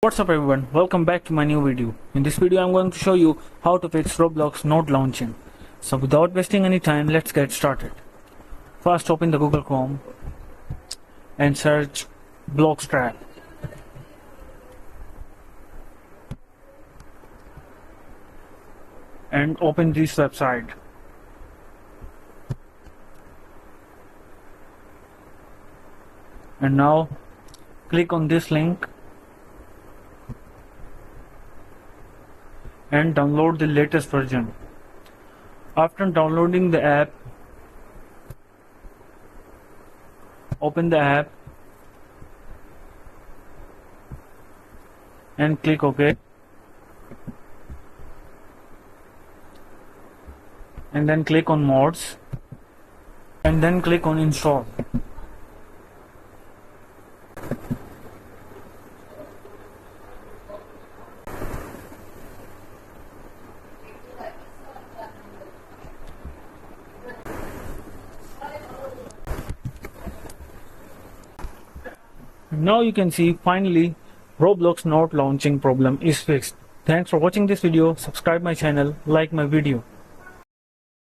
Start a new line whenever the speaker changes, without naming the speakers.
What's up everyone, welcome back to my new video. In this video I'm going to show you how to fix Roblox not launching. So without wasting any time, let's get started. First open the Google Chrome and search Blockstrap. And open this website. And now click on this link and download the latest version. After downloading the app, open the app and click OK, and then click on mods and then click on install. Now you can see finally Roblox not launching problem is fixed. Thanks for watching this video. Subscribe my channel, like my video.